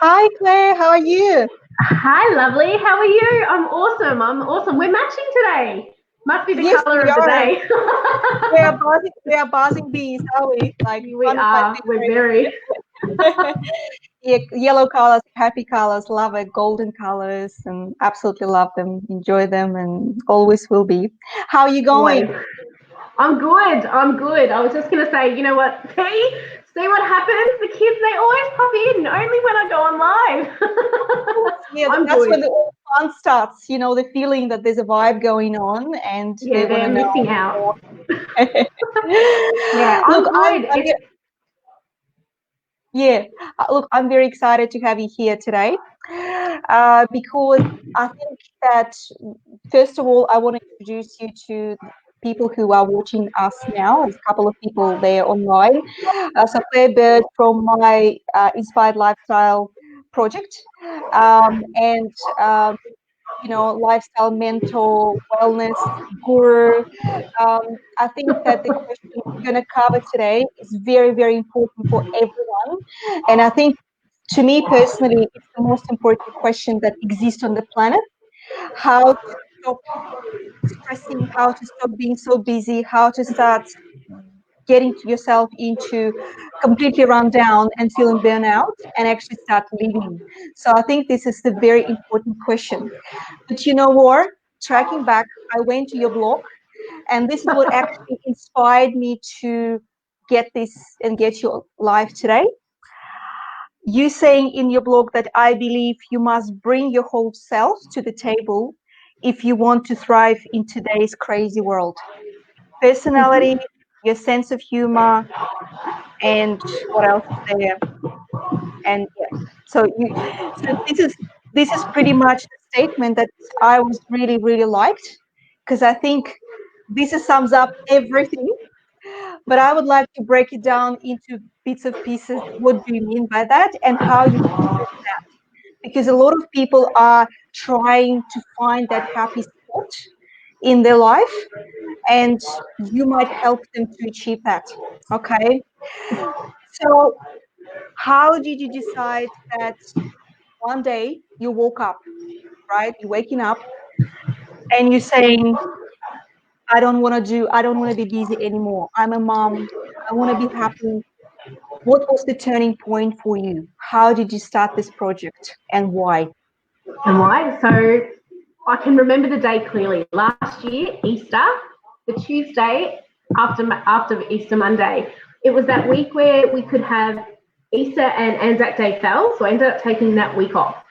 Hi Claire, how are you? Hi, lovely. How are you? I'm awesome. I'm awesome. We're matching today. Must be the Yes, color we of the are. day. We are buzzing bees, are we? Like We one of my are. We're very. favorite. Yeah, yellow colors, happy colors, love it. Golden colors, and absolutely love them, enjoy them, and always will be. How are you Always. going? I'm good. I'm good. I was just going to say, you know what? See what happens? The kids, they always pop in only when I go on live. Yeah, I'm that's when good. the all fun starts. You know, the feeling that there's a vibe going on, and they Yeah, want they're to know missing out. more. Yeah, Look, I'm good. I'm very excited to have you here today because I think that, first of all, I want to introduce you to people who are watching us now. There's a couple of people there online. So Claire Bird from my Inspired Lifestyle project, and lifestyle mentor, wellness guru. I think that the question we're going to cover today is very, very important for everyone. And I think, to me personally, it's the most important question that exists on the planet. How to stop stressing, how to stop being so busy, how to start getting yourself into completely run down and feeling burnout and actually start living. So I think this is the very important question. But you know what? Tracking back, I went to your blog, and this is what actually inspired me to get this and get your live today. You saying in your blog that I believe you must bring your whole self to the table if you want to thrive in today's crazy world. Personality, your sense of humor, and what else is there? And yeah, so this is pretty much the statement that I was really really liked, because I think this sums up everything. But I would like to break it down into bits of pieces. What do you mean by that, and how you can do that? Because a lot of people are trying to find that happy spot in their life, and you might help them to achieve that. Okay, so how did you decide that one day you woke up, right? You're waking up and you're saying, I don't want to be busy anymore. I'm a mom. I want to be happy. What was the turning point for you? How did you start this project and why? Am I? So I can remember the day clearly. Last year, Easter, the Tuesday after Easter Monday, it was that week where we could have Easter and Anzac Day fell, so I ended up taking that week off.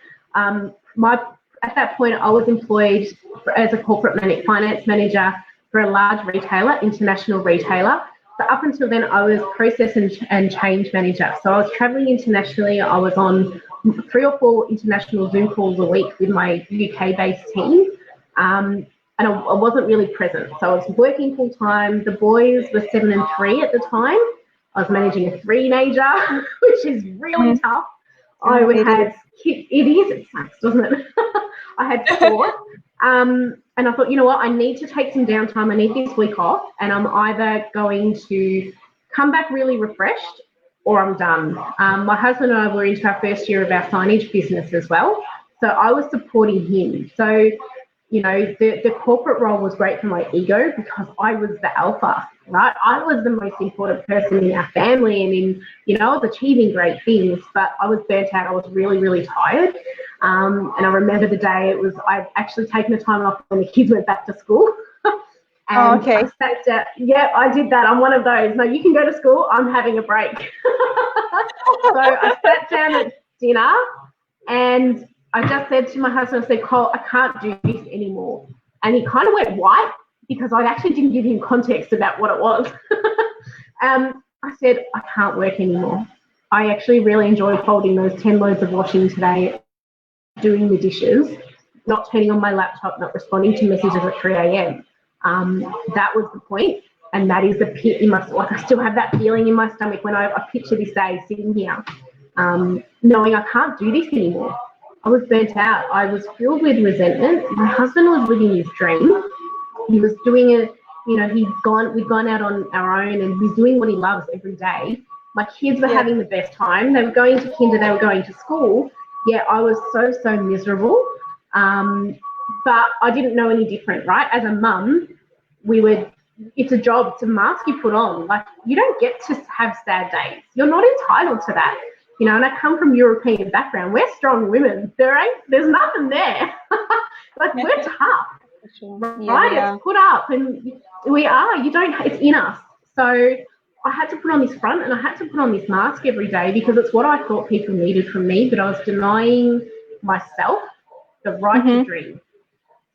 My At that point, I was employed as a corporate finance manager for a large retailer, international retailer. So up until then, I was process and change manager. So I was traveling internationally. I was on 3 or 4 international Zoom calls a week with my UK-based team. And I wasn't really present. So I was working full time. The boys were 7 and 3 at the time. I was managing a three-nager, which is really Mm, tough. I it is. had it is, it sucks, doesn't it? I had 4. And I thought, you know what, I need to take some downtime. I need this week off, and I'm either going to come back really refreshed or I'm done. My husband and I were into our first year of our signage business as well. So I was supporting him. So, the corporate role was great for my ego because I was the alpha, right? I was the most important person in our family and I was achieving great things, but I was burnt out. I was really, really tired. And I remember the day I'd actually taken the time off when the kids went back to school. Oh, And I okay. sat down. Yeah, I did that. I'm one of those. No, you can go to school. I'm having a break. So I sat down at dinner and I just said to my husband, I said, Cole, I can't do this anymore. And he kind of went white because I actually didn't give him context about what it was. I said, I can't work anymore. I actually really enjoyed folding those 10 loads of washing today, doing the dishes, not turning on my laptop, not responding to messages at 3 a.m. That was the point, and that is the pit in my, like, I still have that feeling in my stomach when I picture this day sitting here, knowing I can't do this anymore. I was burnt out. I was filled with resentment. My husband was living his dream. He was doing it, we'd gone out on our own and he's doing what he loves every day. My kids were having the best time. They were going to kinder, they were going to school. Yeah, I was so miserable. But I didn't know any different, right? As a mum, it's a job, it's a mask you put on. Like, you don't get to have sad days. You're not entitled to that. You know, and I come from European background. We're strong women. There's nothing there. Like, we're tough, right? It's put up, and we are. It's in us. So I had to put on this front, and I had to put on this mask every day because it's what I thought people needed from me, but I was denying myself the right to dream.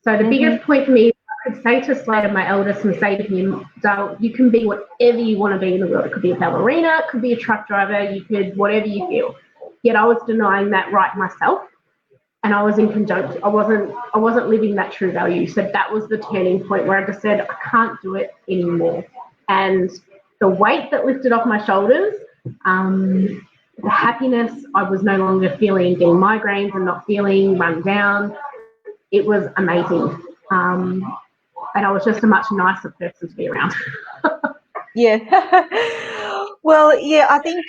So the biggest point for me, I could say to Slater, my eldest, and say to him, Dale, you can be whatever you want to be in the world. It could be a ballerina, it could be a truck driver, you could, whatever you feel. Yet I was denying that right myself, and I was in conjunction. I wasn't living that true value. So that was the turning point where I just said, I can't do it anymore. And the weight that lifted off my shoulders, the happiness I was no longer feeling, getting migraines and not feeling run down, it was amazing. And I was just a much nicer person to be around. Yeah. Well, yeah, I think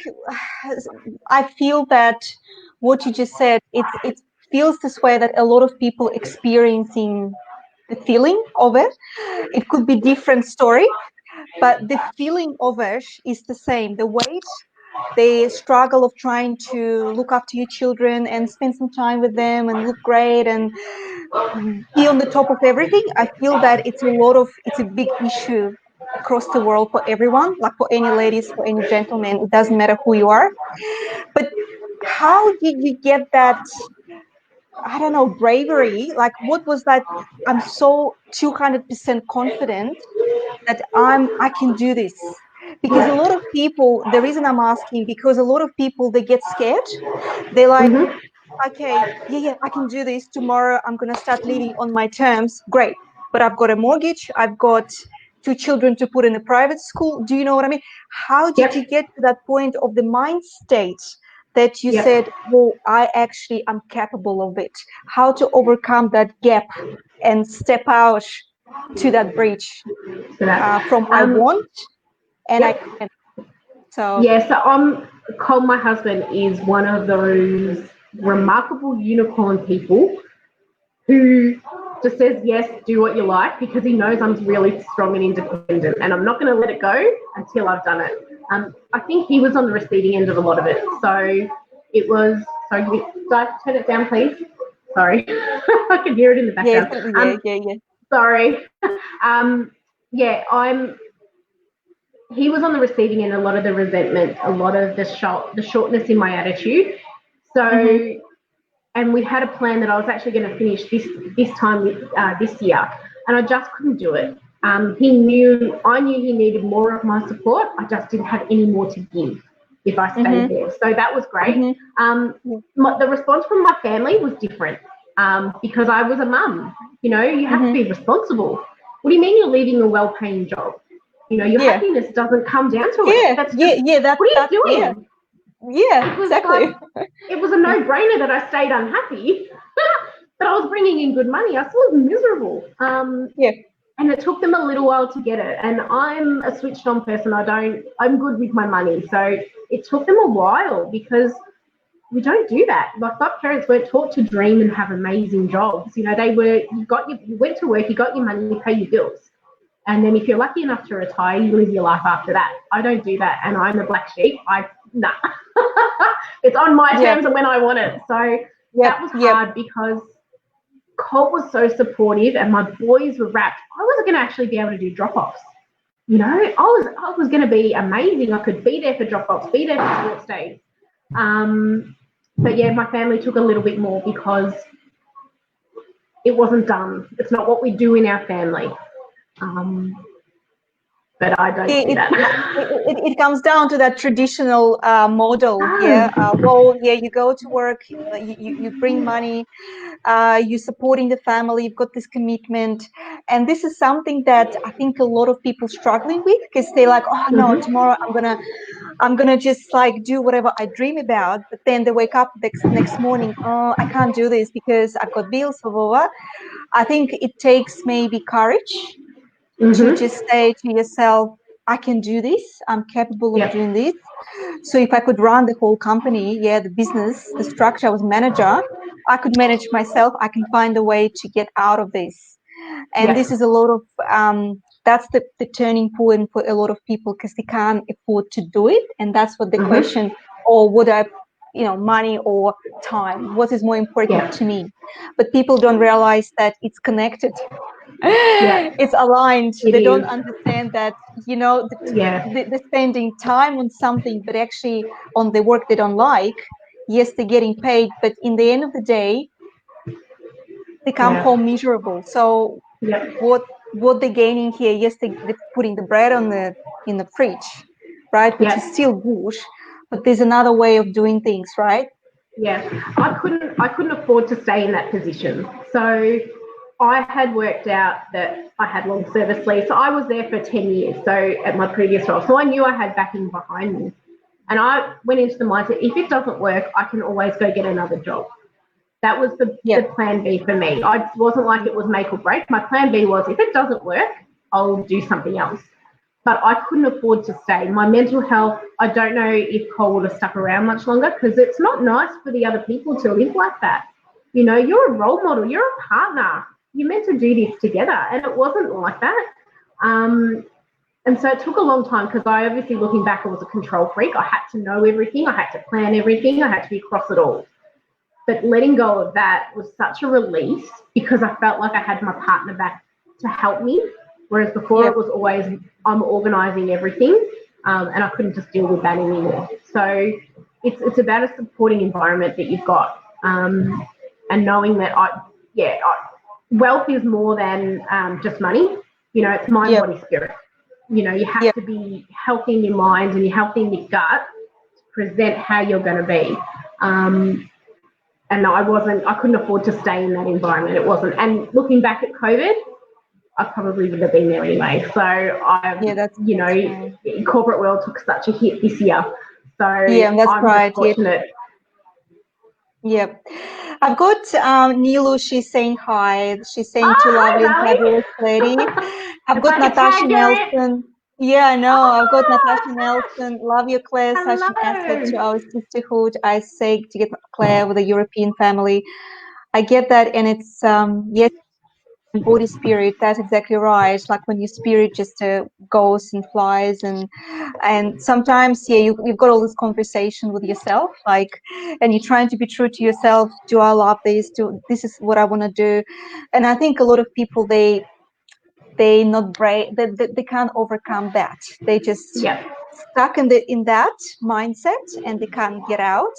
I feel that what you just said, it feels this way that a lot of people experiencing the feeling of it. It could be different story, but the feeling of it is the same. The weight, the struggle of trying to look after your children and spend some time with them and look great and be on the top of everything. I feel that it's a big issue across the world for everyone, like for any ladies, for any gentlemen. It doesn't matter who you are. But how did you get that, I don't know, bravery? Like, what was that? I'm so 200% confident that I can do this. Because a lot of people, the reason I'm asking, because a lot of people, they get scared. They're like, okay, yeah, I can do this. Tomorrow I'm going to start living on my terms. Great. But I've got a mortgage. I've got 2 children to put in a private school. Do you know what I mean? How did you get to that point of the mind state that you said, well, I'm capable of it? How to overcome that gap and step out to that bridge from I want and I can. So Cole, my husband, is one of those remarkable unicorn people who just says yes, do what you like, because he knows I'm really strong and independent, and I'm not going to let it go until I've done it. I think he was on the receiving end of a lot of it. So it was. Sorry, turn it down, please. Sorry, I can hear it in the background. Yeah. Sorry. He was on the receiving end, a lot of the resentment, a lot of the shortness in my attitude. So, and we had a plan that I was actually going to finish this time this year, and I just couldn't do it. I knew he needed more of my support. I just didn't have any more to give if I stayed there. So that was great. The response from my family was different because I was a mum. You know, you have to be responsible. What do you mean you're leaving a well-paying job? You know, your happiness doesn't come down to it. What are you doing? Exactly. It was a no-brainer that I stayed unhappy, but I was bringing in good money. I still was miserable. And it took them a little while to get it. And I'm a switched-on person. I'm good with my money. So it took them a while because we don't do that. Like, my parents weren't taught to dream and have amazing jobs. You know, you went to work, you got your money, you pay your bills. And then if you're lucky enough to retire, you live your life after that. I don't do that. And I'm the black sheep. Nah. It's on my terms and when I want it. So that was hard because Colt was so supportive and my boys were wrapped. I wasn't going to actually be able to do drop-offs. You know, I was going to be amazing. I could be there for drop-offs, be there for sports days. But yeah, my family took a little bit more because it wasn't done. It's not what we do in our family. But I don't see that. It comes down to that traditional model. You go to work, you bring money, you're supporting the family, you've got this commitment. And this is something that I think a lot of people struggling with because they're like, oh no, tomorrow I'm gonna just like do whatever I dream about. But then they wake up next morning, oh, I can't do this because I've got bills, blah, blah, blah. I think it takes maybe courage to just say to yourself, I can do this. I'm capable of doing this. So if I could run the whole company, the business, the structure, I was manager, I could manage myself. I can find a way to get out of this. And this is a lot of, that's the turning point for a lot of people because they can't afford to do it. And that's what the question, or would I, money or time, what is more important to me? But people don't realize that it's connected. It's aligned. They don't understand that, they're spending time on something, but actually on the work they don't like. Yes, they're getting paid, but in the end of the day, they come home miserable. So what they're gaining here? Yes, they're putting the bread in the fridge, right? Which is still good, but there's another way of doing things, right? Yeah, I couldn't afford to stay in that position. So I had worked out that I had long service leave. So I was there for 10 years. So at my previous role, so I knew I had backing behind me. And I went into the mindset, if it doesn't work, I can always go get another job. That was the plan B for me. I wasn't like it was make or break. My plan B was, if it doesn't work, I'll do something else. But I couldn't afford to stay. My mental health, I don't know if Cole would have stuck around much longer because it's not nice for the other people to live like that. You're a role model, you're a partner. You're meant to do this together. And it wasn't like that. And so it took a long time because I obviously, looking back, I was a control freak. I had to know everything. I had to plan everything. I had to be across it all. But letting go of that was such a release because I felt like I had my partner back to help me. Whereas before it was always, I'm organising everything and I couldn't just deal with that anymore. So it's about a supporting environment that you've got and knowing that wealth is more than just money. It's mind, body, spirit. You have to be healthy in your mind and you're healthy in your gut to present how you're going to be. And I couldn't afford to stay in that environment. It wasn't. And looking back at COVID, I probably would have been there anyway. So corporate world took such a hit this year. So I'm just fortunate. Yep. I've got Nilu, she's saying hi. She's saying to lovely and fabulous lady. I've got Natasha Nelson. Yeah, I know. I've got Natasha Nelson. Love your Claire. Such an asset to our sisterhood. I say to get Claire with a European family. I get that. And it's, yes, body spirit, that's exactly right. Like when your spirit just goes and flies and sometimes you've got all this conversation with yourself, like, and you're trying to be true to yourself. Do I love this? This is what I want to do? And I think a lot of people, they not brave, they can't overcome that. They just stuck in that mindset and they can't get out.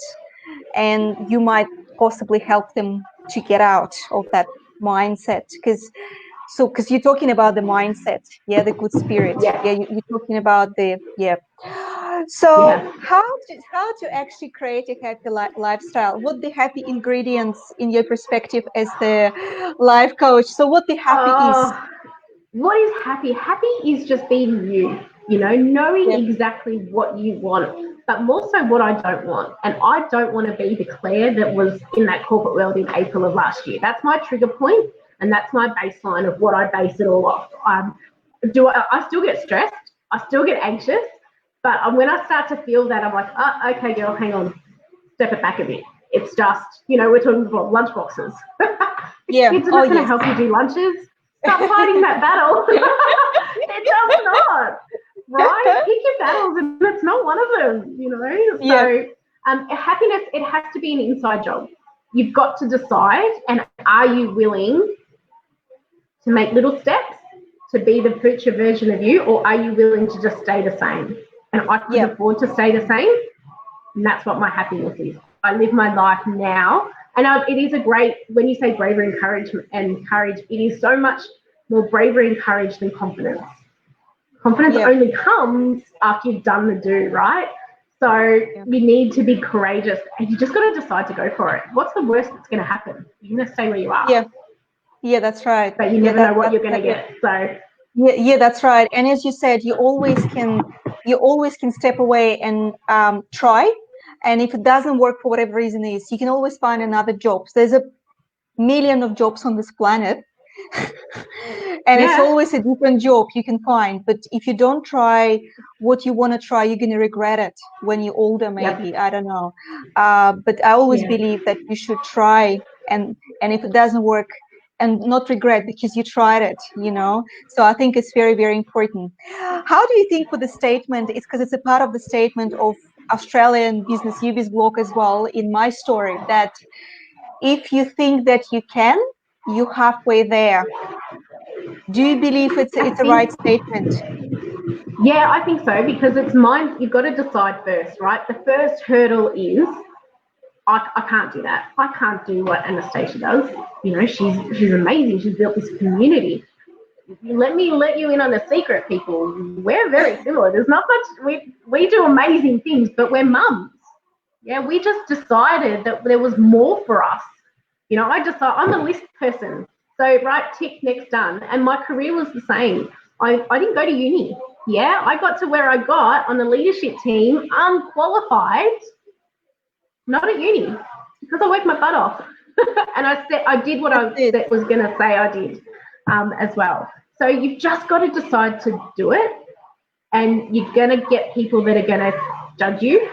And you might possibly help them to get out of that mindset because you're talking about the mindset, the good spirit, you're talking about so how to actually create a happy lifestyle. What the happy ingredients in your perspective as the life coach? So what the happy is? What is happy? Happy is just being you, knowing exactly what you want, but more so what I don't want. And I don't want to be the Claire that was in that corporate world in April of last year. That's my trigger point, and that's my baseline of what I base it all off. I still get stressed, I still get anxious, but when I start to feel that, I'm like, oh, okay, girl, hang on, step it back a bit. It's just, we're talking about lunch boxes. Kids are not going to help you do lunches. Stop fighting that battle. It does not, right? Pick your battles, and it's not one of them, So happiness, it has to be an inside job. You've got to decide, and are you willing to make little steps to be the future version of you, or are you willing to just stay the same? And I can afford to stay the same, and that's what my happiness is. I live my life now. And it is a great, when you say bravery and courage, it is so much more bravery and courage than confidence. Confidence only comes after you've done the do, right? So you need to be courageous, and you just got to decide to go for it. What's the worst that's going to happen? You're going to stay where you are. Yeah, that's right. But you never know what you're going to get. So yeah, that's right. And as you said, you always can step away and try. And if it doesn't work for whatever reason is, you can always find another job. So there's a million of jobs on this planet. And it's always a different job you can find. But if you don't try what you want to try, you're going to regret it when you're older, maybe. I don't know. But I always believe that you should try, and if it doesn't work, and not regret because you tried it, So I think it's very, very important. How do you think for the statement? It's because it's a part of the statement of Australian business UB's blog as well in my story, that if you think that you can, you're halfway there. Do you believe it's a right statement? Yeah, I think so, because it's mine. You've got to decide first, right? The first hurdle is I can't do that. I can't do what Anastasia does. She's amazing. She's built this community. Let me let you in on a secret, people. We're very similar. There's not much. We do amazing things, but we're mums. Yeah, we just decided that there was more for us. I'm a list person. So, right, tick, next, done. And my career was the same. I didn't go to uni. Yeah, I got to where I got on the leadership team unqualified, not at uni, because I worked my butt off. And I did what I was going to say I did as well. So you've just got to decide to do it, and you're going to get people that are going to judge you.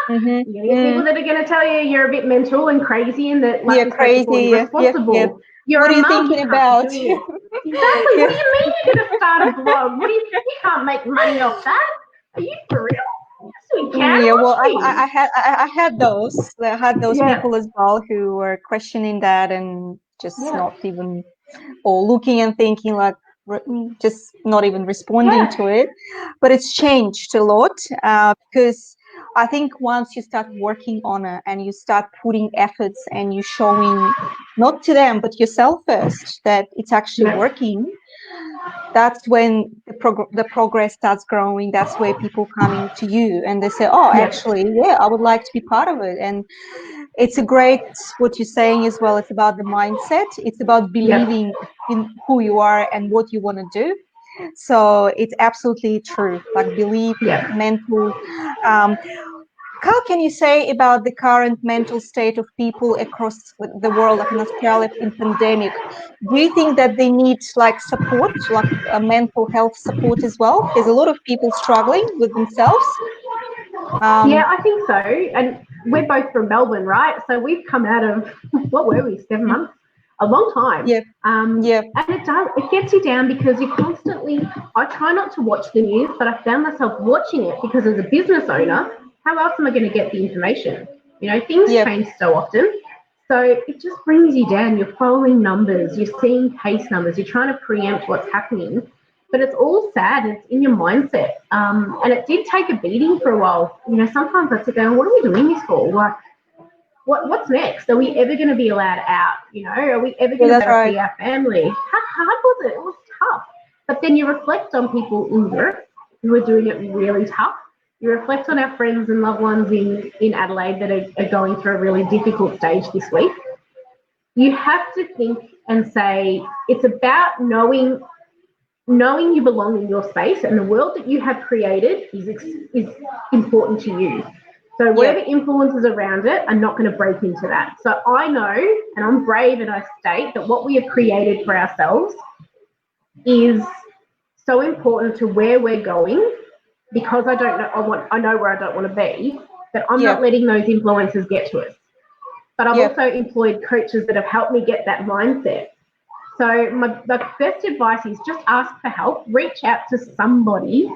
You're going to get people that are going to tell you you're a bit mental and crazy, and that you're crazy, you're responsible. Yeah. You're what a are you mum, thinking you about? Exactly. What do you mean you're going to start a blog? You can't make money off that? Are you for real? Yes, we can. Yeah, well, I had those people as well who were questioning that and just not even, or looking and thinking like, just not even responding to it. But it's changed a lot because I think once you start working on it and you start putting efforts and you showing not to them but yourself first that it's actually working, that's when the progress starts growing. That's where people coming to you and they say, oh, actually, I would like to be part of it. And it's a great, what you're saying as well, it's about the mindset. It's about believing in who you are and what you want to do. So it's absolutely true, like belief, mental. How can you say about the current mental state of people across the world, like in Australia in pandemic? Do you think that they need like support, like mental health support as well? There's a lot of people struggling with themselves. Yeah, I think so. And we're both from Melbourne, right? So we've come out of, what were we, 7 months? A long time. And it gets you down because you constantly, I try not to watch the news, but I found myself watching it because as a business owner, how else am I going to get the information? Things change so often. So it just brings you down. You're following numbers, you're seeing case numbers, you're trying to preempt what's happening. But it's all sad. It's in your mindset. And it did take a beating for a while. Sometimes I sit there and what are we doing this for? Like, what's next? Are we ever going to be allowed out? Are we ever going to see our family? How hard was it? It was tough. But then you reflect on people in Europe who are doing it really tough. You reflect on our friends and loved ones in Adelaide that are going through a really difficult stage this week. You have to think and say, it's about knowing you belong in your space, and the world that you have created is important to you. So whatever influences around it are not going to break into that. So I know, and I'm brave, and I state that what we have created for ourselves is so important to where we're going, because I know where I don't want to be, but I'm not letting those influences get to us. But I've also employed coaches that have helped me get that mindset. So my best advice is just ask for help, reach out to somebody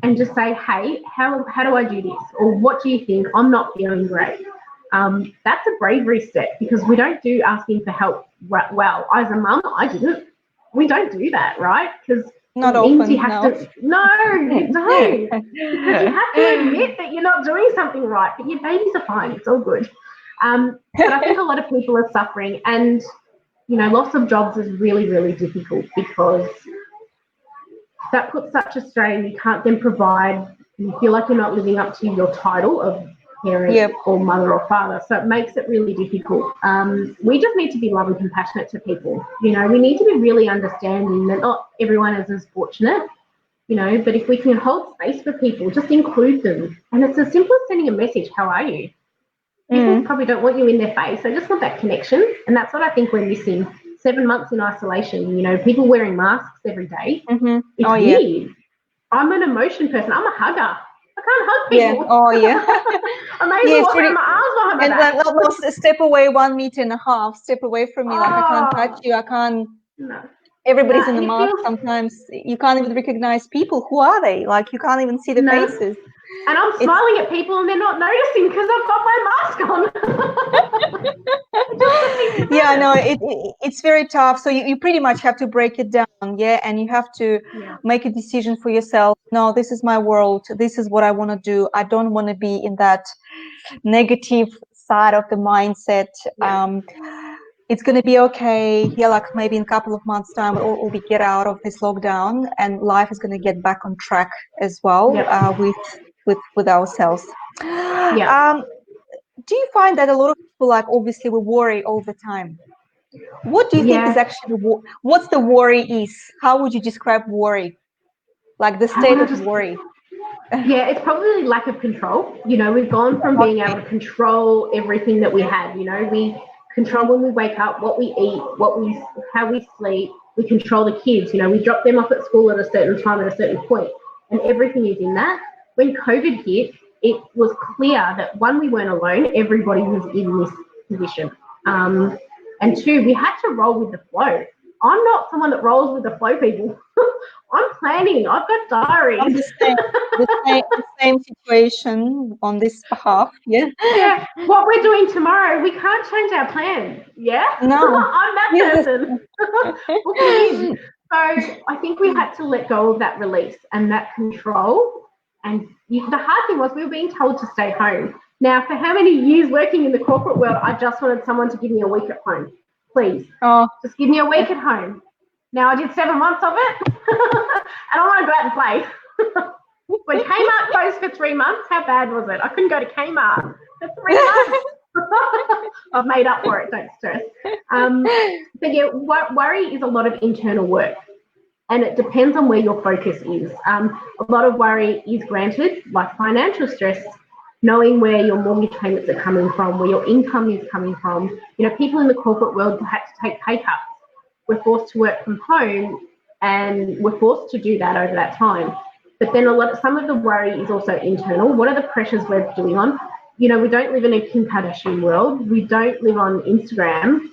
and just say, hey, how do I do this? Or what do you think? I'm not feeling great. That's a bravery step, because we don't do asking for help well. As a mum, I didn't. We don't do that, right? Because not often, you don't. Because you have to admit that you're not doing something right, but your babies are fine. It's all good. But I think a lot of people are suffering, and loss of jobs is really, really difficult, because that puts such a strain. You can't then provide. You feel like you're not living up to your title of parent or mother or father. So it makes it really difficult. We just need to be loving and compassionate to people. We need to be really understanding that not everyone is as fortunate, but if we can hold space for people, just include them. And it's as simple as sending a message, how are you? People probably don't want you in their face. They just want that connection. And that's what I think we're missing. 7 months in isolation, you know, people wearing masks every day. Mm-hmm. It's Oh yeah. weird. I'm an emotion person. I'm a hugger. I can't hug Yeah. people. Oh yeah. I may as Yeah, well it's walk around pretty. my arms behind my And back. like almost step away 1.5 meters, step away from me. Like I can't touch Oh, you. I can't. no. Everybody's No, in the and it mask. feels, Sometimes you can't even recognize people. Who are they? Like you can't even see the no. faces. And I'm It's smiling at people and they're not noticing because I've got my mask on. It just puts me to yeah, no, nerves. it's very tough. So you pretty much have to break it down, yeah, and you have to Yeah. make a decision for yourself. No, this is my world. This is what I want to do. I don't want to be in that negative side of the mindset. Yeah. It's going to be okay. Yeah, like maybe in a couple of months' time, or we get out of this lockdown, and life is going to get back on track as well, Yep. with ourselves. Yep. Do you find that a lot of people, like, obviously we worry all the time? What do you think is Yeah. actually what's the worry is? How would you describe worry? Like the How state would I of just worry? Yeah, it's probably lack of control. You know, we've gone from being able Okay. to control everything that we had. You know, we control when we wake up, what we eat, how we sleep. We control the kids. You know, we drop them off at school at a certain time at a certain point, and everything is in that. When COVID hit, it was clear that one, we weren't alone. Everybody was in this position, and two, we had to roll with the flow. I'm not someone that rolls with the flow, people. I'm planning. I've got I'm diaries. the same situation on this behalf. Yeah. Yeah, what we're doing tomorrow, we can't change our plans. Yeah, No. I'm that Yes. person. Book it in. So I think we had to let go of that release and that control. And the hard thing was we were being told to stay home. Now, for how many years working in the corporate world, I just wanted someone to give me a week at home. Please, Oh, just give me a week at home. Now I did 7 months of it, and I want to go out and play. When Kmart closed for 3 months, how bad was it? I couldn't go to Kmart for 3 months. I've made up for it, don't stress. But yeah, worry is a lot of internal work, and it depends on where your focus is. A lot of worry is granted, like financial stress, knowing where your mortgage payments are coming from, where your income is coming from. You know, people in the corporate world had to take pay cuts. We're forced to work from home, and we're forced to do that over that time. But then some of the worry is also internal. What are the pressures we're doing on? You know, we don't live in a Kim Kardashian world. We don't live on Instagram.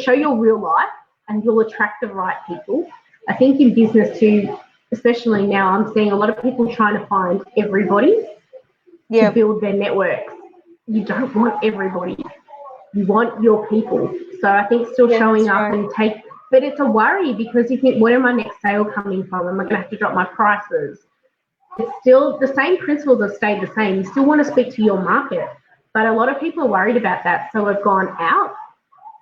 Show your real life and you'll attract the right people. I think in business too, especially now, I'm seeing a lot of people trying to find everybody to yeah. build their networks. You don't want everybody. You want your people. So I think still Yeah, showing that's up right. and but it's a worry because you think, where am my next sale coming from? Am I going to have to drop my prices? It's still the same principles have stayed the same. You still want to speak to your market, but a lot of people are worried about that. So we've gone out,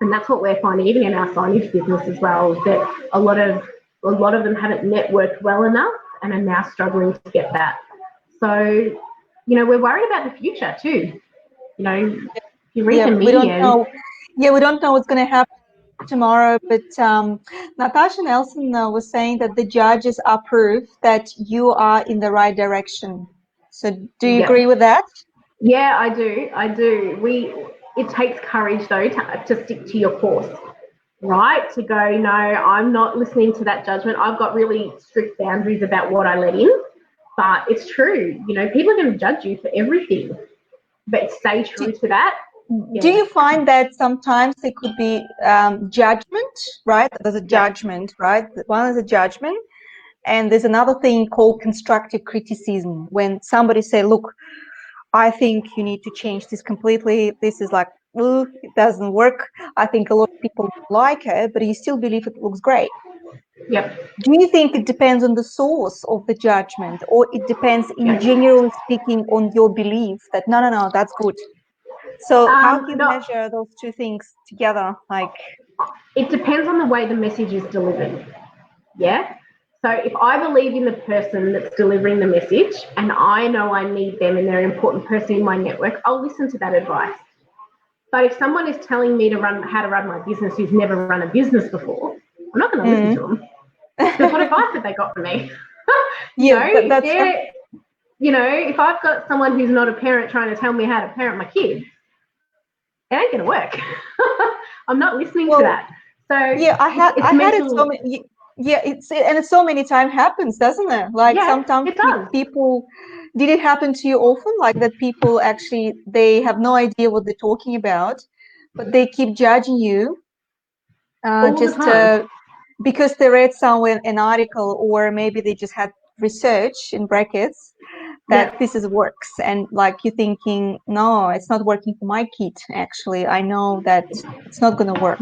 and that's what we're finding, even in our signage business as well, that a lot of them haven't networked well enough and are now struggling to get that. So, you know, we're worried about the future too. You know, if you read Yeah, the we don't media, know. Yeah, we don't know what's going to happen tomorrow. But Natasha Nelson was saying that the judges are proof that you are in the right direction. So, do you yeah, agree with that? yeah, I do. I do. It takes courage though to stick to your course, right? To go, no, I'm not listening to that judgment. I've got really strict boundaries about what I let in. But it's true, you know, people are going to judge you for everything. But stay Do, true to that. do Yeah. you find that sometimes there could be judgment, right? There's a Yeah. judgment, right? One is a judgment, and there's another thing called constructive criticism when somebody say, look, I think you need to change this completely. This is like, it doesn't work. I think a lot of people like it, but you still believe it looks great. Yep. Do you think it depends on the source of the judgment, or it depends in Yeah. general speaking on your belief that no, that's good? So how do you No, measure those two things together? Like, it depends on the way the message is delivered. Yeah. So if I believe in the person that's delivering the message and I know I need them and they're an important person in my network, I'll listen to that advice. But if someone is telling me how to run my business who's never run a business before, I'm not going to listen to them because what advice have they got for me? You yeah, know, if that's they're, you know, if I've got someone who's not a parent trying to tell me how to parent my kids, it ain't going to work. I'm not listening to well, that. So Yeah, it's I had it so mental. many. Yeah, it's so many times happens, doesn't it? Like Yeah, sometimes it does. people. Did it happen to you often? Like that people actually they have no idea what they're talking about, but they keep judging you, All the just time. because they read somewhere an article, or maybe they just had research in brackets that Yeah. this is works, and like you're thinking, no, it's not working for my kid. Actually, I know that it's not going to work.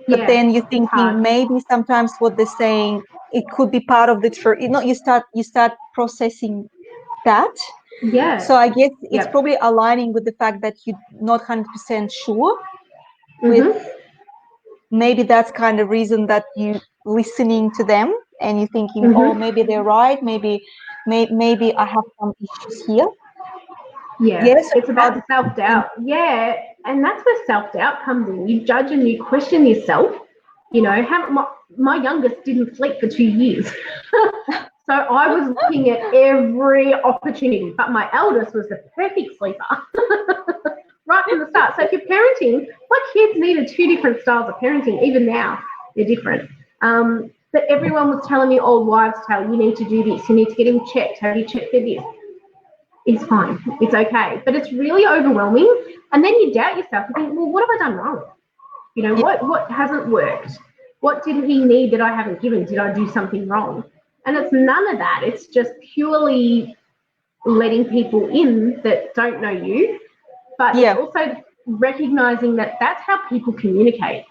But Yeah. then you're It's thinking hard. maybe sometimes what they're saying, it could be part of the truth. You know, you start processing that. Yeah. So I guess it's Yep. probably aligning with the fact that you're not 100% sure with, Mhm. maybe that's kind of reason that you listening to them and you're thinking, oh, Mhm. maybe they're right, maybe I have some issues here. Yeah. Yes, It's about about the self and doubt. Yeah, and that's where self doubt comes in. You judge and you question yourself. You know, my youngest didn't sleep for 2 years. So I was looking at every opportunity, but my eldest was the perfect sleeper right from the start. So if you're parenting, my kids needed two different styles of parenting. Even now, they're different. But everyone was telling me old wives' tale. You need to do this. You need to get him checked. Have you checked for this? It's fine. It's okay. But it's really overwhelming. And then you doubt yourself. You think, well, what have I done wrong? You know, yeah, what hasn't worked? What didn't he need that I haven't given? Did I do something wrong? And it's none of that. It's just purely letting people in that don't know you. But it's yeah, also recognizing that that's how people communicate.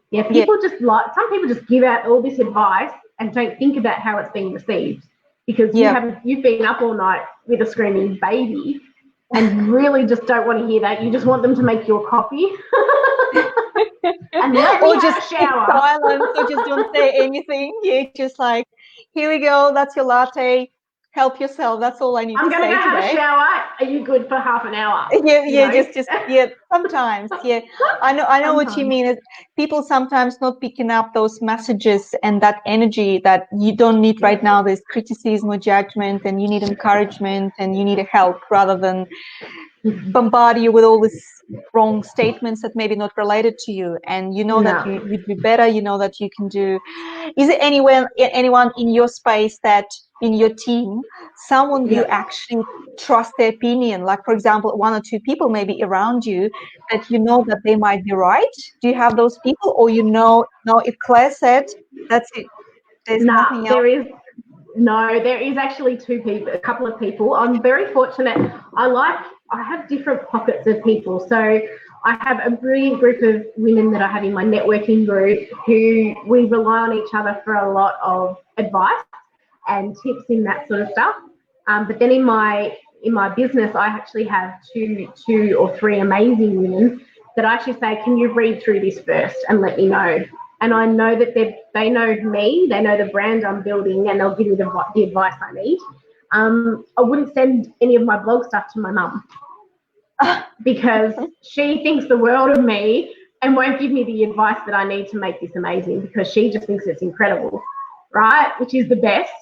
Yeah, yeah, people just like, some people just give out all this advice and don't think about how it's being received, because yeah. you've been up all night with a screaming baby and you really just don't want to hear that. You just want them to make you a coffee and let me Or have just a keep shower. silence, or just don't say anything. You just like, here we go, that's your latte. Help yourself. That's all I need I'm to gonna go say have a today. shower. Are you good for half an hour? Yeah, You yeah, know, just yeah. Sometimes, yeah. I know what you sometimes. mean. People sometimes not picking up those messages and that energy that you don't need right Yeah. now. There's criticism or judgment, and you need encouragement, and you need a help rather than bombard you with all these wrong statements that maybe not related to you. And you know that No. you do better. You know that you can do. Is there anyone in your space, that in your team, someone you Yeah. actually trust their opinion? Like, for example, one or two people maybe around you that you know that they might be right. Do you have those people, or no, if Claire said, that's it. There's Nah, nothing else. there is no, there is actually two people, a couple of people. I'm very fortunate. I have different pockets of people. So I have a brilliant group of women that I have in my networking group who we rely on each other for a lot of advice and tips in that sort of stuff. But then in my business, I actually have two or three amazing women that I actually say, can you read through this first and let me know? And I know that they know me, they know the brand I'm building, and they'll give me the advice I need. I wouldn't send any of my blog stuff to my mum because she thinks the world of me and won't give me the advice that I need to make this amazing, because she just thinks it's incredible, right? Which is the best,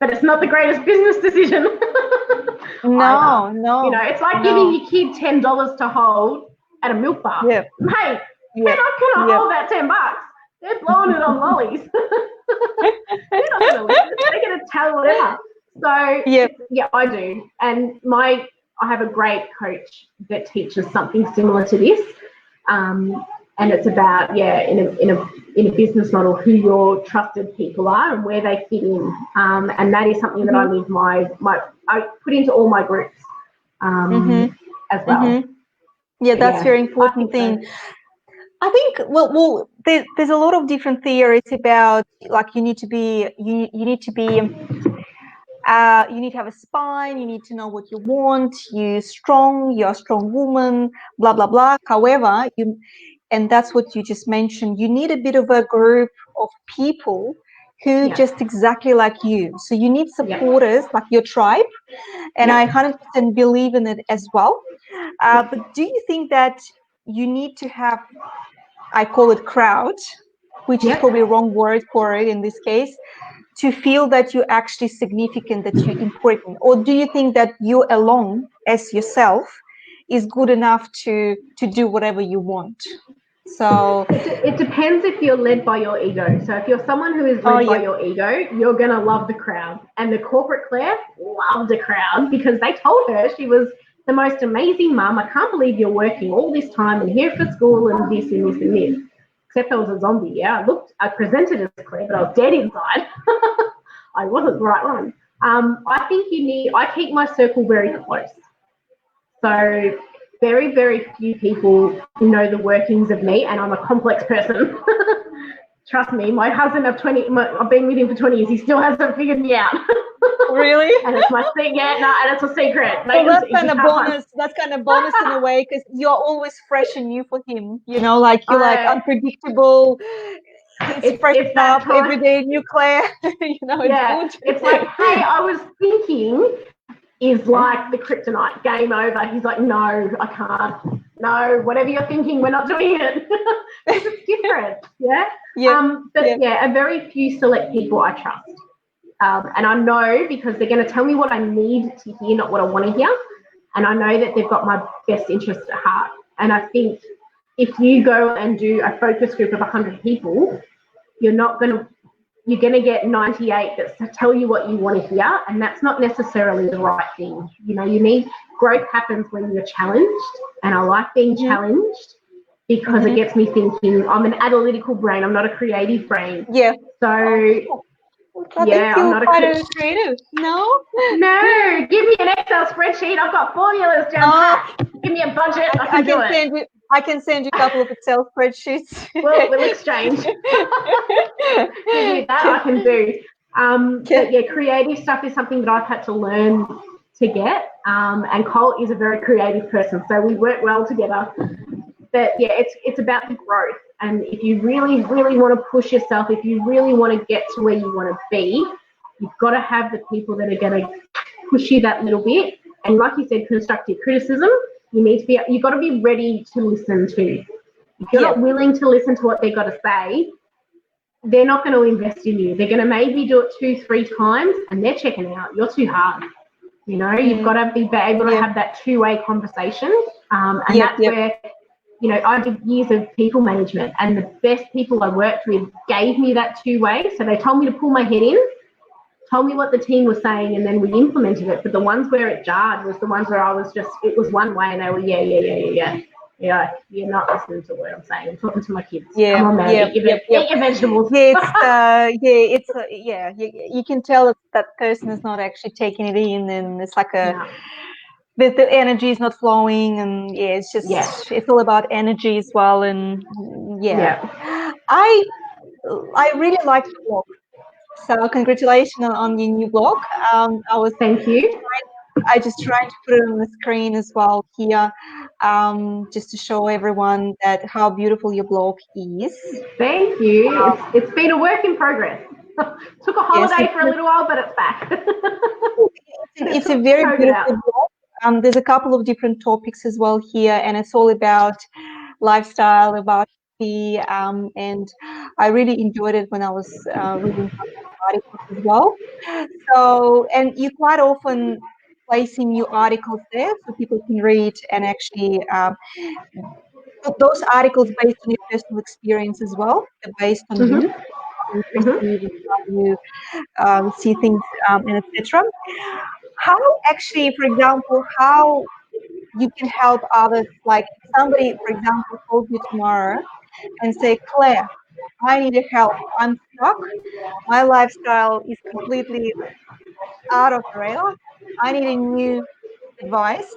but it's not the greatest business decision either. No, You know, no, it's like giving no. your kid $10 to hold at a milk bar. Yep, Hey, yep, can I yep, hold that $10? They're blowing it on lollies. They're not going to listen. They're going to tell whatever. So yep. yeah, I do, and I have a great coach that teaches something similar to this, and it's about, yeah, in a business model, who your trusted people are and where they fit in, and that is something that I Mm-hmm, live I put into all my groups, as mm-hmm, well. mm-hmm. Yeah, But that's yeah, very I important think thing. so. I think, well, there's a lot of different theories about, like, you need to have a spine, you need to know what you want, you're a strong woman, blah blah blah. However, and that's what you just mentioned, you need a bit of a group of people who Yeah, just exactly like you. So you need yeah, supporters like your tribe, and I yeah, 100% believe in it as well. yeah, But do you think that you need to have, I call it crowd, which is probably a yeah. wrong word for it in this case, to feel that you're actually significant, that you're important? Or do you think that you alone as yourself is good enough to do whatever you want? So it depends if you're led by your ego. So if you're someone who is led by your ego, you're going to love the crowd. And the corporate Claire loved the crowd because they told her she was the most amazing mum. I can't believe you're working all this time and here for school and this and this and this. Except I was a zombie, yeah. I presented as Claire, but I was dead inside. I wasn't the right one. I think I keep my circle very close. So very, very few people know the workings of me, and I'm a complex person. Trust me, my husband of 20, I've been with him for 20 years, he still hasn't figured me out. Really? And it's my secret, and it's a secret. Well, that's kind of bonus. That's kind of bonus in a way, because you're always fresh and new for him. You know, like you're like unpredictable. It's fresh up every day, new Claire. You know, it's good. It's like, hey, I was thinking, is like the kryptonite, game over. He's like, no, I can't. No, whatever you're thinking, we're not doing it. It's different, yeah. A very few select people I trust. And I know because they're going to tell me what I need to hear, not what I want to hear. And I know that they've got my best interest at heart. And I think if you go and do a focus group of 100 people, you're going to get 98 that tell you what you want to hear. And that's not necessarily the right thing. You know, growth happens when you're challenged. And I like being challenged because it gets me thinking. I'm an analytical brain. I'm not a creative brain. Yeah. So... I think I'm not quite creative. No, give me an Excel spreadsheet. I've got formulas down. Give me a budget. I can send you a couple of Excel spreadsheets. Well, we'll exchange. Give me that. I can do. But creative stuff is something that I've had to learn to get. And Cole is a very creative person, so we work well together. But it's about the growth. And if you really, really want to push yourself, if you really want to get to where you want to be, you've got to have the people that are going to push you that little bit. And like you said, constructive criticism, you've got to be ready to listen to. If you're not willing to listen to what they've got to say, they're not going to invest in you. They're going to maybe do it 2-3 times and they're checking out. You're too hard. You know, you've got to be able to have that two-way conversation. And that's where... You know, I did years of people management, and the best people I worked with gave me that two-way. So they told me to pull my head in, told me what the team was saying, and then we implemented it. But the ones where it jarred was the ones where it was one way, and they were, yeah, you're not listening to what I'm saying. I'm talking to my kids. Yeah, come on, man, eat your vegetables. Yeah, you can tell that person is not actually taking it in, and it's like the energy is not flowing, and it's just it's all about energy as well. And I really like the blog, so congratulations on your new blog. Thank you. I just tried to put it on the screen as well here, just to show everyone that how beautiful your blog is. Thank you. It's been a work in progress. Took a holiday for a little while, but it's back. It's a very beautiful blog. There's a couple of different topics as well here, and it's all about lifestyle, about and I really enjoyed it when I was reading articles as well. So, and you quite often placing new articles there so people can read and actually those articles based on your personal experience as well. They're based on you. You see things and etc. How actually, for example, how you can help others, like somebody, for example, calls you tomorrow and say, Claire, I need your help. I'm stuck. My lifestyle is completely out of the radar. I need a new advice.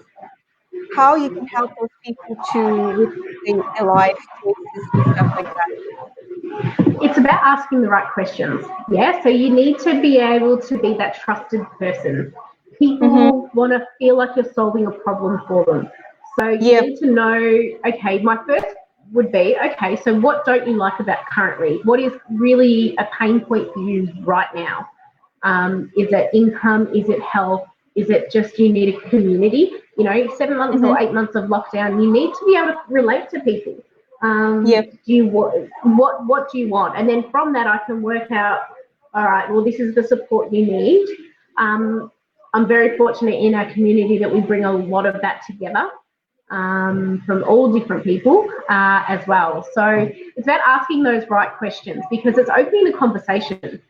How you can help those people to with their life choices and stuff like that. It's about asking the right questions. Yeah. So you need to be able to be that trusted person. People want to feel like you're solving a problem for them. So you need to know, okay, my first would be, okay, so what don't you like about currently? What is really a pain point for you right now? Is it income? Is it health? Is it just you need a community? You know, 7 months or 8 months of lockdown, you need to be able to relate to people. Do you what do you want? And then from that, I can work out, all right, well, this is the support you need. I'm very fortunate in our community that we bring a lot of that together. from all different people as well. So it's about asking those right questions because it's opening the conversation.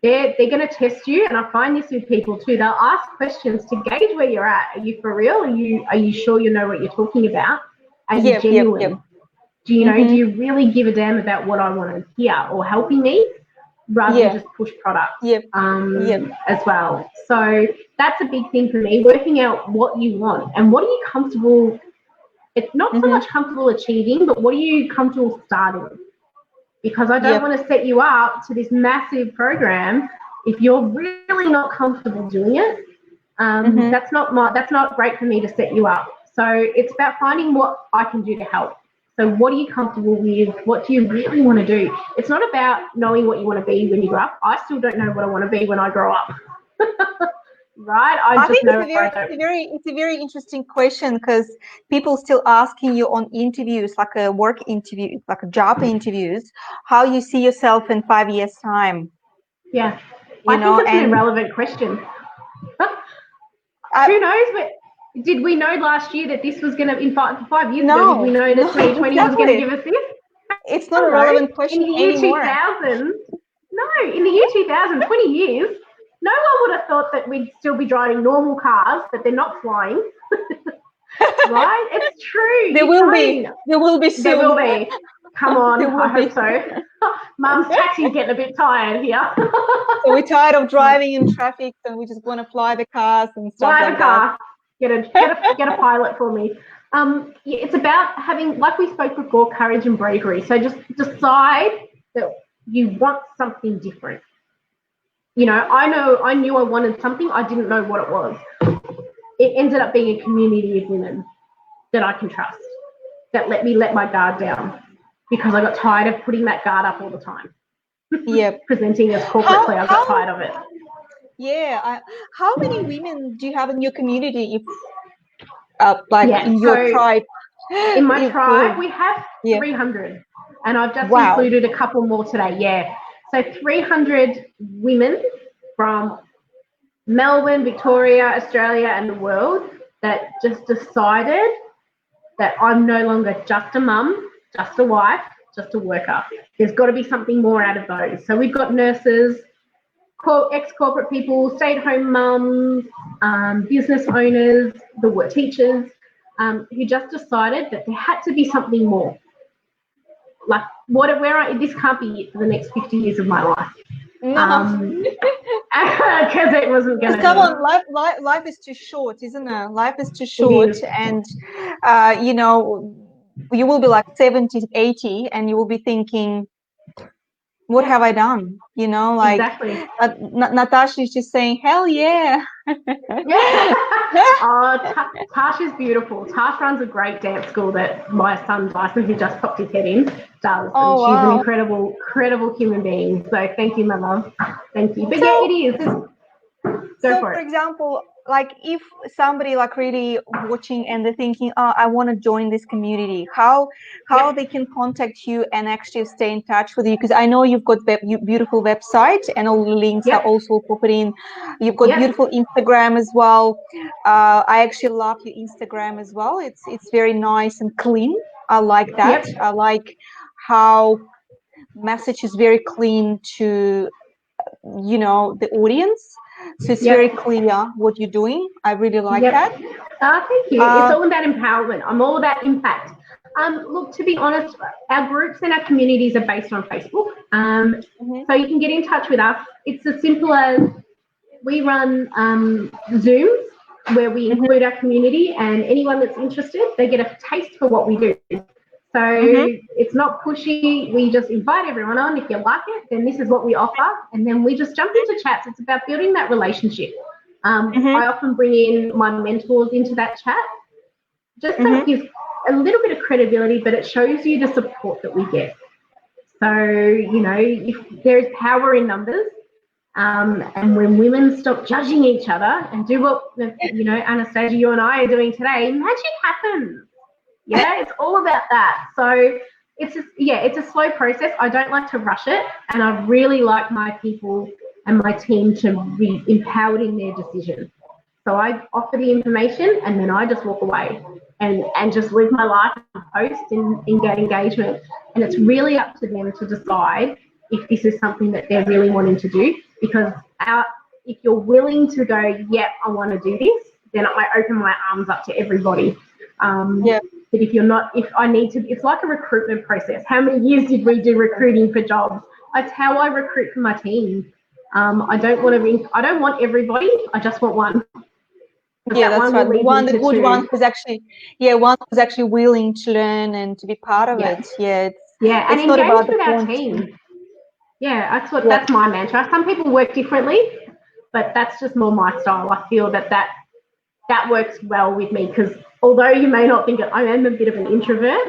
They're going to test you, and I find this with people too. They'll ask questions to gauge where you're at. Are you for real? Are you sure you know what you're talking about? Are you genuine? Yep. Do you know? Do you really give a damn about what I want to hear or helping me, rather than just push products as well? So that's a big thing for me. Working out what you want and what are you comfortable. It's not so much comfortable achieving, but what are you comfortable starting? Because I don't want to set you up to this massive program if you're really not comfortable doing it. That's not great for me to set you up. So it's about finding what I can do to help. So what are you comfortable with? What do you really want to do? It's not about knowing what you want to be when you grow up. I still don't know what I want to be when I grow up. Right? I think it's a very interesting question because people still asking you on interviews, like a work interview, like a job interviews, how you see yourself in 5 years' time. Yeah. I think it's an irrelevant question. Who knows? But did we know last year that this was going to, in 5 years ago, did we know that 2020 was going to give us this? It's not a relevant question in the year anymore. 2000, in the year 2000, 20 years, no one would have thought that we'd still be driving normal cars, but they're not flying. Right? It's true. There will be soon. There will be. Come on, I hope so. Mum's taxi's getting a bit tired here. So we're tired of driving in traffic, and we just want to fly the cars and stuff like that. Get a pilot for me. It's about having, like we spoke before, courage and bravery. So just decide that you want something different. You know, I knew I wanted something. I didn't know what it was. It ended up being a community of women that I can trust, that let me let my guard down because I got tired of putting that guard up all the time. Presenting as corporately, I got tired of it. Yeah. How many women do you have in your community? In your tribe? In my tribe, we have 300. And I've just included a couple more today. Yeah. So 300 women from Melbourne, Victoria, Australia, and the world that just decided that I'm no longer just a mum, just a wife, just a worker. There's got to be something more out of those. So we've got nurses, ex-corporate people, stay-at-home mums, business owners, the teachers, who just decided that there had to be something more. Like, this can't be it for the next 50 years of my life. No. Because it wasn't going to. Come on, life is too short, isn't it? Life is too short, and you will be like 70, 80, and you will be thinking, what have I done? You know, like exactly. Natasha is just saying, hell yeah. Tasha's beautiful. Tasha runs a great dance school that my son Dyson, who just popped his head in, does. Oh, and she's an incredible human being. So thank you, my love. Thank you. But it is. For example, like if somebody like really watching and they're thinking, I want to join this community, how they can contact you and actually stay in touch with you? Because I know you've got beautiful website and all the links are also put in. You've got beautiful Instagram as well. I actually love your Instagram as well. It's very nice and clean. I like that. I like how message is very clean to the audience. So it's very clear what you're doing. I really like that. Thank you. It's all about empowerment. I'm all about impact. Look, to be honest, our groups and our communities are based on Facebook. So you can get in touch with us. It's as simple as we run Zooms where we include our community, and anyone that's interested, they get a taste for what we do. So it's not pushy. We just invite everyone on. If you like it, then this is what we offer. And then we just jump into chats. It's about building that relationship. I often bring in my mentors into that chat. Just so it gives a little bit of credibility, but it shows you the support that we get. So, if there is power in numbers, and when women stop judging each other and do what, Anastasia, you and I are doing today, magic happens. Yeah, it's all about that. So it's a slow process. I don't like to rush it, and I really like my people and my team to be empowered in their decision. So I offer the information, and then I just walk away. and just live my life and post and get engagement. And it's really up to them to decide if this is something that they're really wanting to do. Because if you're willing to go, yep, I want to do this, then I open my arms up to everybody. Yeah. But if you're not, if I need to, it's like a recruitment process. How many years did we do recruiting for jobs? That's how I recruit for my team. I don't want everybody. I just want one. Yeah, that's right. The good one who's actually, one who's actually willing to learn and to be part of it. Yeah, and it's not engage about with our quantity. team. Yeah, that's my mantra. Some people work differently, but that's just more my style. I feel that works well with me, because although you may not think it, I am a bit of an introvert.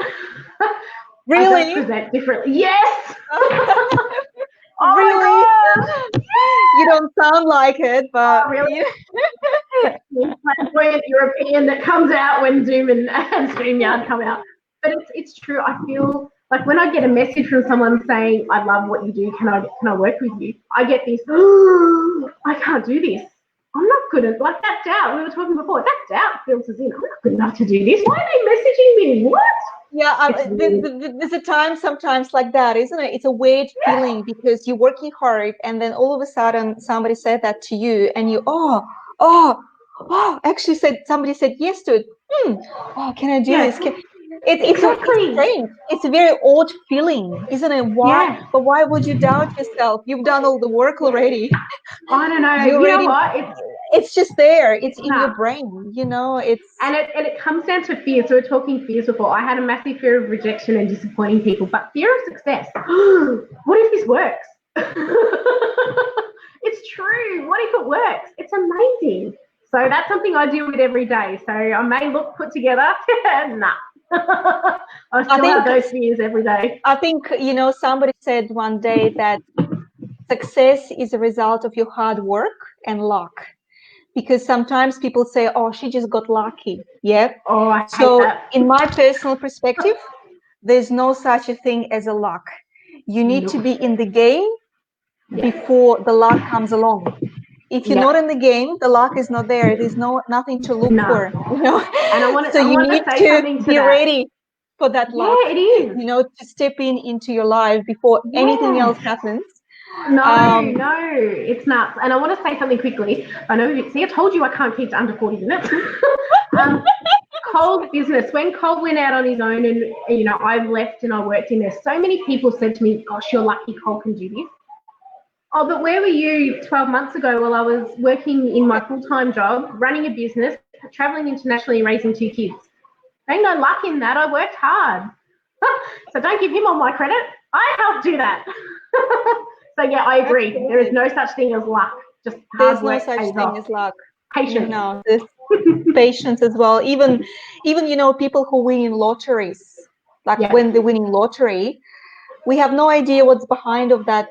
Really? I just present differently. Yes. Oh really? You don't sound like it, but really. Flamboyant European that comes out when Zoom and StreamYard come out. But it's true. I feel like when I get a message from someone saying, I love what you do, can I work with you? I get this, I can't do this. I'm not good at, like, that doubt we were talking before. That doubt filters in. I'm not good enough to do this. Why are they messaging me? What? Yeah, there's a time sometimes like that, isn't it? It's a weird feeling because you're working hard and then all of a sudden somebody said that to you and you, actually somebody said yes to it. Can I do this? It's strange. It's a very odd feeling, isn't it? Why? Yeah. But why would you doubt yourself? You've done all the work already. I don't know. You know what? It's just there. It's in your brain. You know. And it comes down to fear. So we're talking fears before. I had a massive fear of rejection and disappointing people, but fear of success. What if this works? It's true. What if it works? It's amazing. So that's something I deal with every day. So I may look put together. Nah. I still have those fears every day. I think, somebody said one day that success is a result of your hard work and luck. Because sometimes people say, oh, she just got lucky. Yeah. Oh, I hate that. In my personal perspective, there's no such a thing as a luck. You need to be in the game before the luck comes along. If you're not in the game, the luck is not there. There's nothing to look for. And I want you need to be ready for that luck. Yeah, it is. To step into your life before anything else happens. No, it's nuts. And I want to say something quickly. I know. See, I told you I can't keep to under 40 minutes. Cole's business. When Cole went out on his own, and I left and I worked in there, so many people said to me, "Gosh, you're lucky Cole can do this." Oh, but where were you 12 months ago while I was working in my full-time job, running a business, traveling internationally, raising 2 kids? There ain't no luck in that. I worked hard. So don't give him all my credit. I helped do that. So yeah, I agree. Absolutely. There is no such thing as luck. Just hard work. There's no such thing as luck. Patience. No, there's patience as well. Even people who win in lotteries, when they're winning lottery, we have no idea what's behind of that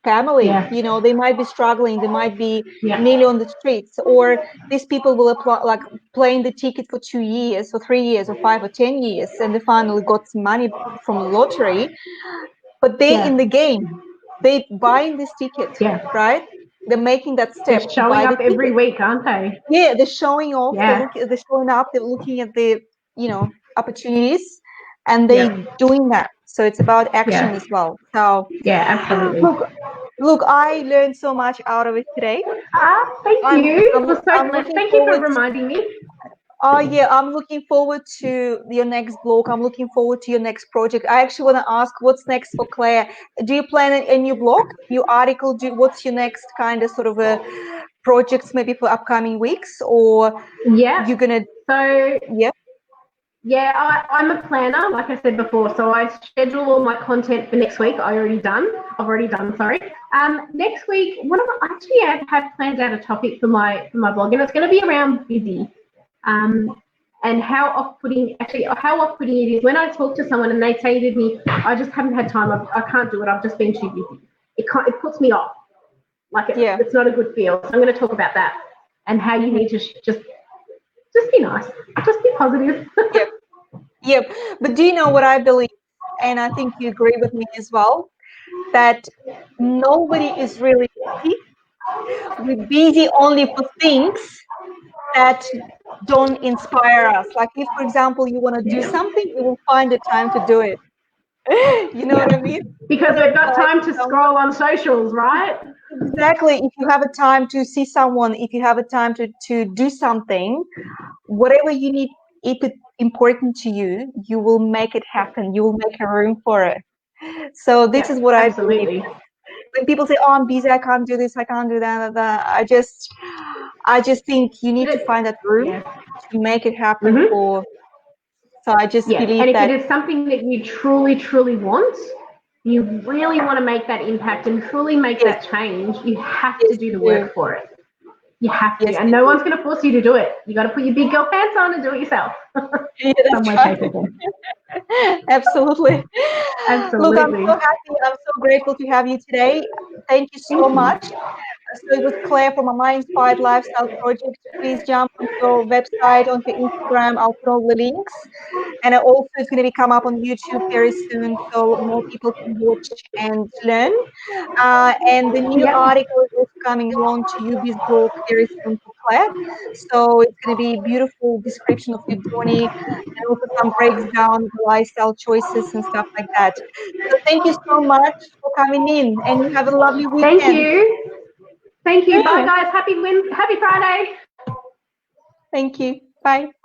family. They might be struggling, they might be nearly on the streets, or these people will apply playing the ticket for 2 years or 3 years or 5 or 10 years, and they finally got some money from the lottery, but they're in the game. They buying this ticket, right? They're making that step. They're showing up every week, aren't they? Yeah, they're showing off. They're showing up. They're looking at the opportunities, and they're doing that. So it's about action as well. So absolutely. Look, I learned so much out of it today. Thank you. Thank you for reminding me. Oh, yeah, I'm looking forward to your next blog. I'm looking forward to your next project. I actually want to ask, what's next for Claire? Do you plan a new blog, new article? What's your next kind of sort of a projects maybe for upcoming weeks? Or you're going to... Yeah, I'm a planner, like I said before, so I schedule all my content for next week. I've already done, sorry. Next week, I have planned out a topic for my blog, and it's going to be around busy, and how off-putting it is when I talk to someone and they say to me, I just haven't had time, I can't do it, I've just been too busy. It puts me off. It's not a good feel. So I'm going to talk about that and how you need to just be nice, just be positive. Yep. But do you know what I believe? And I think you agree with me as well, that nobody is really busy. We're busy only for things that don't inspire us. Like if, for example, you want to do something, you will find the time to do it. You know what I mean? Because we've got Like time to scroll on socials, right? exactly. If you have a time to see someone, if you have a time to do something, whatever you need, if it's important to you, you will make it happen. You will make a room for it. So this is Yeah, what I believe. absolutely. When people say, "Oh, I'm busy, I can't do this, I can't do that," I just think you need to find that room Yeah. to make it happen Mm-hmm. for. So I just Yeah, believe and if it that. is something that you truly, truly want, you really want to make that impact and truly make Yes, that change, you have to yes, do you the do. work for it. You have to, Yes, and you no do. one's going to force you to do it. You got to put your big girl pants on and do it yourself. Yeah, Some that's way, right. shape, or form. Absolutely. Look, I'm Absolutely. so happy. I'm so grateful to have you today. Thank you so Thank you. much. So it was Claire from My Inspired Lifestyle Project. Please jump onto your website, onto Instagram. I'll put all the links. And it also is going to be come up on YouTube very soon, so more people can watch and learn. And the new Yep. article is also coming along to UB's blog very soon for Claire. So it's going to be a beautiful description of your journey and also some breaks down the lifestyle choices and stuff like that. So thank you so much for coming in, and you have a lovely Thank weekend. you. Thank you. Bye, Yeah. guys. Happy Friday. Thank you. Bye.